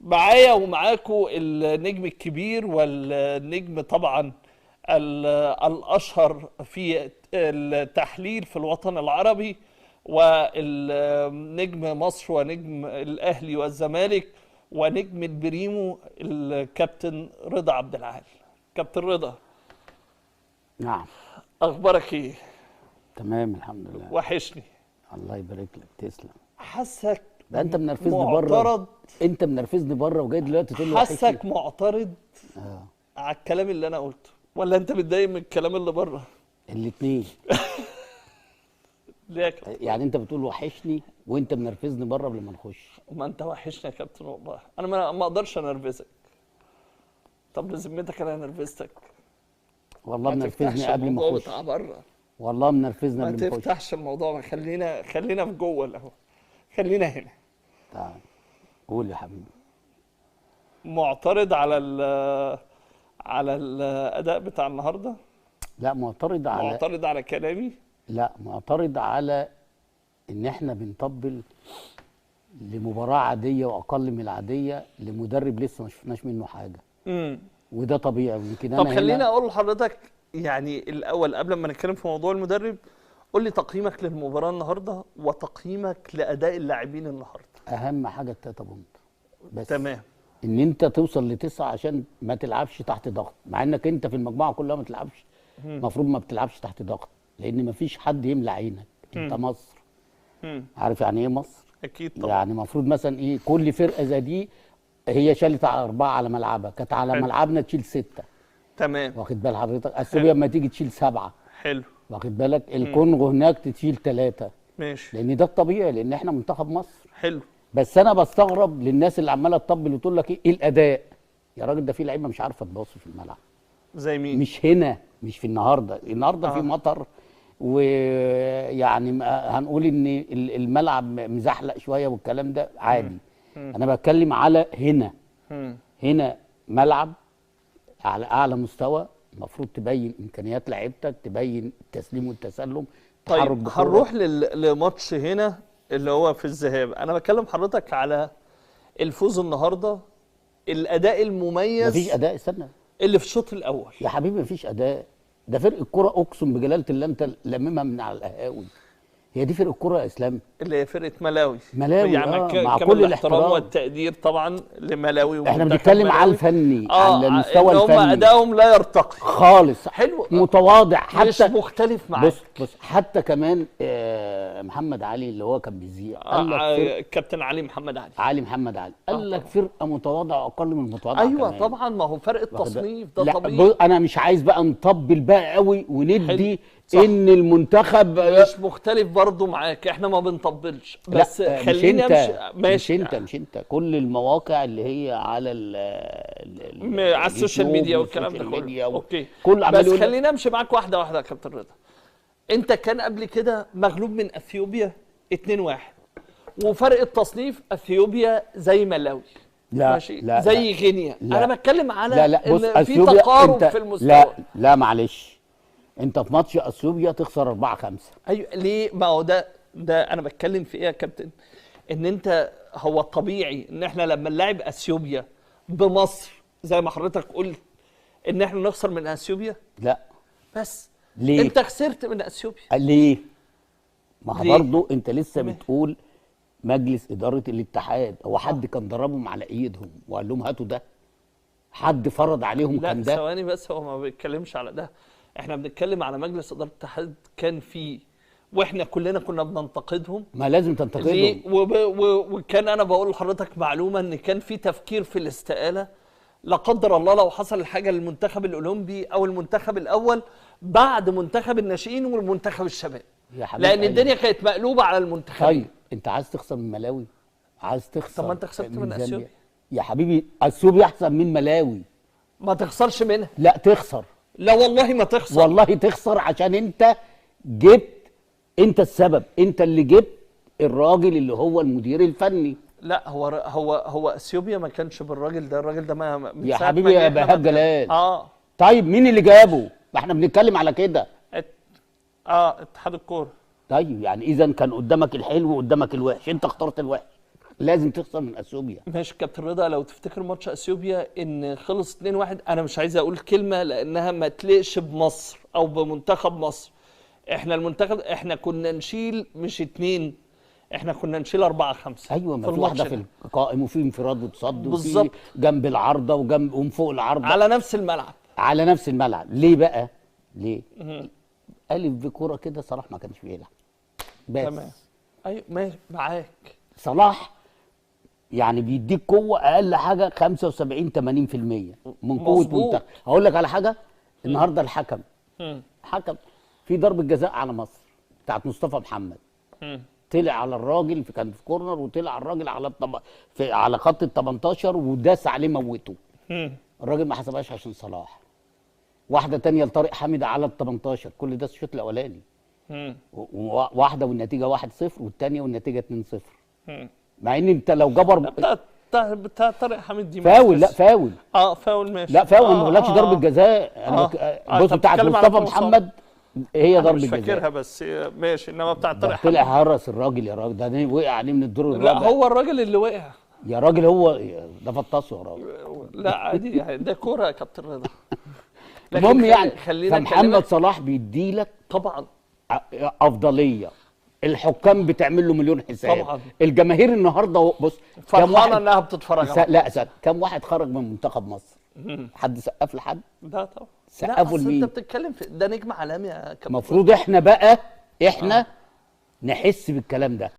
معايا ومعاكم النجم الكبير والنجم طبعا الأشهر في التحليل في الوطن العربي، والنجم مصر ونجم الأهلي والزمالك ونجم البريمو الكابتن رضا عبد العال. كابتن رضا، نعم. أخبارك إيه؟ تمام الحمد لله. وحشني. الله يبارك لك، تسلم. حاسك ده انت منرفزني بره، معترض. انت منرفزني بره وجاي دلوقتي تقول لي حاسك معترض اه على الكلام اللي انا قلته، ولا انت متضايق من الكلام اللي بره؟ الاثنين. ليه يا كابتن؟ يعني انت بتقول وحشني وانت منرفزني بره قبل ما نخش. ما انت وحشني يا كابتن والله. انا ما اقدرش انرفزك. طب بذمتك انا نرفزتك؟ والله ما منرفزني تفتحش قبل ما الموضوع اخش. بتاع بره. والله منرفزني ما قبل ما اخش. تفتحش الموضوع، ما خلينا في جوه اهو. خلينا هنا. تعال قول يا حبيبي. معترض على الاداء بتاع النهارده؟ لا معترض على معترض على كلامي؟ لا معترض على ان احنا بنطبل لمباراة عادية واقل من العادية لمدرب لسه ما شفناش منه حاجة. وده طبيعي. ويمكن انا طب خليني هنا اقول لحضرتك، يعني الاول قبل ما نتكلم في موضوع المدرب، قول لي تقييمك للمباراه النهارده وتقييمك لاداء اللاعبين النهارده. اهم حاجة التلاته بونت بس. تمام. ان انت توصل لتسعة عشان ما تلعبش تحت ضغط، مع انك انت في المجموعة كلها ما تلعبش، المفروض ما بتلعبش تحت ضغط، لان ما فيش حد يملى عينك. انت مصر. عارف يعني ايه مصر؟ اكيد طبعا. يعني المفروض مثلا ايه، كل فرقة زي دي هي شالت على 4 على ملعبها، كانت على حلو. ملعبنا تشيل 6. تمام. واخد بال حضرتك؟ اثيوبيا اما تيجي تشيل 7. حلو. واخد بالك؟ الكونغو هناك تشيل 3. ماشي. لان ده الطبيعي، لان احنا منتخب مصر. حلو. بس انا بستغرب للناس اللي عماله تطبل وتقول لك ايه الاداء. يا راجل ده في لعيبه مش عارفه تباص في الملعب. زي مين؟ مش هنا، مش في النهارده في مطر، ويعني هنقول ان الملعب مزحلق شويه والكلام ده عادي. انا بتكلم على هنا. هنا ملعب على اعلى مستوى، المفروض تبين امكانيات لعيبتك، تبين التسليم والتسلم. طيب هنروح لماتش هنا اللي هو في الذهاب. انا بكلم حضرتك على الفوز النهارده، الاداء المميز. مفيش اداء، استنى. اللي في الشوط الاول يا حبيبي مفيش اداء. ده فرق الكرة، اقسم بجلاله الله انت لممها من على القهاوي. هي دي فرق الكرة يا اسلام. اللي هي فرقه ملاوي. ملاوي يعني مع كامل كل الاحترام الاحترام والتقدير طبعا لملاوي. احنا بنتكلم على الفني، على المستوى إن الفني. هم ادائهم لا يرتقي خالص. حلو. متواضع حتى. مش مختلف معاك. بص حتى كمان محمد علي اللي هو كان بيذيع قال لك كابتن علي محمد علي. علي محمد علي قال لك فرقه متواضعه واقل من المتواضعه. ايوه كمان. طبعا، ما هو فرق التصنيف ده لا طبيعي. انا مش عايز بقى نطبل بقى قوي وندي صح. ان المنتخب مش مختلف برضو معاك، احنا ما بنطبلش، بس خليني امشي. ماشي. مش انت كل المواقع اللي هي على على السوشيال ميديا والكلام ده كله. اوكي. كل بس خليني امشي معاك واحده واحده يا كابتن رضا. انت كان قبل كده مغلوب من اثيوبيا 2-1، وفرق التصنيف اثيوبيا زي ملاوي. لا ماشي. لا زي لا غينيا. لا انا بتكلم على لا بص ان في أثيوبيا تقارب في المستوى. لا معلش، انت في ماتش اثيوبيا تخسر 4-5. ايوه ليه؟ ما هو ده انا بتكلم في ايه يا كابتن؟ ان انت هو الطبيعي ان احنا لما نلاعب اثيوبيا بمصر زي ما حضرتك قلت ان احنا نخسر من اثيوبيا. لا. بس ليه؟ انت خسرت من اثيوبيا ليه؟ ما ليه؟ برضه انت لسه بتقول مجلس اداره الاتحاد، هو حد كان ضربهم على ايدهم وقال لهم هاتوا ده؟ حد فرض عليهم كان ده؟ لا ثواني بس، هو ما بيتكلمش على ده. احنا بنتكلم على مجلس اداره الاتحاد كان فيه، واحنا كلنا كنا بننتقدهم. ما لازم تنتقدهم. وكان انا بقول لحضرتك معلومه ان كان في تفكير في الاستقاله لا قدر الله لو حصل الحاجه للمنتخب الاولمبي او المنتخب الاول بعد منتخب الناشئين والمنتخب الشباب، يا حبيبي لان الدنيا كانت مقلوبه على المنتخبين. طيب انت عايز تخسر من ملاوي؟ عايز تخسر؟ طب ما انت خسرت من اثيوبيا يا حبيبي. اثيوبيا احسن من ملاوي. ما تخسرش منها. لا تخسر. لا والله ما تخسر. والله تخسر عشان انت جبت، انت السبب، انت اللي جبت الراجل اللي هو المدير الفني. لا هو اثيوبيا ما كانش بالراجل ده. الراجل ده ما يا حبيبي يا بهاء جلال. اه طيب مين اللي جابه؟ ما احنا بنتكلم على كده. اتحاد الكوره. طيب يعني اذا كان قدامك الحلو وقدامك الوحش، انت اخترت الوحش. لازم تخسر من اثيوبيا. ماشي كابتن رضا، لو تفتكر ماتش اثيوبيا ان خلص 2-1، انا مش عايز اقول كلمه لانها ما تليقش بمصر او بمنتخب مصر. احنا المنتخب احنا كنا نشيل مش 2، احنا كنا نشيل 4-5. ايوه، ما في واحده في القائم وفي انفراد وتصد وفي جنب العارضه ومن فوق العارضه على نفس الملعب. على نفس الملعب. ليه بقى؟ ليه؟ الف بكوره كده صلاح ما كانش بيلعب بس. تمام. ايوه ماشي معاك. صلاح يعني بيديك قوه اقل حاجه 75 80% من قوه منتخب. هقول لك على حاجه، النهارده الحكم حكم في ضربه جزاء على مصر بتاعت مصطفى محمد، طلع على الراجل كان في كورنر، وطلع على الراجل على خط ال 18 وداس عليه موته. الراجل ما حسبهاش عشان صلاح. واحده تانية لطارق حامد على ال 18، كل ده الشوط الاولاني. واحده والنتيجه 1-0 والثانيه والنتيجه 2-0. مع ان انت لو جبر بتاع طارق حامد دي فاول. لا فاول. فاول ماشي. لا فاول، ما بقولكش ضربه جزاء. بص بتاعت مصطفى محمد هي ضربه جزاء. مش فاكرها بس ماشي، انما بتاع طارق حامد طلع هرس الراجل يا راجل، ده وقع عليه من الدور الرابع. لا هو الراجل اللي وقع يا راجل، هو ده فطسه يا راجل. لا عادي يعني، ده كوره يا كابتن رضا. المهم يعني فمحمد صلاح بيديلك طبعا افضليه، الحكام بتعمل له مليون حساب طبعا، الجماهير النهارده بص فرحانه انها بتتفرج لا كم واحد خرج من منتخب مصر؟ حد سقف لحد؟ لا طبعا. سقفوا لمين؟ انت بتتكلم في ده نجم عالمي يا كابتن. المفروض احنا بقى نحس بالكلام ده.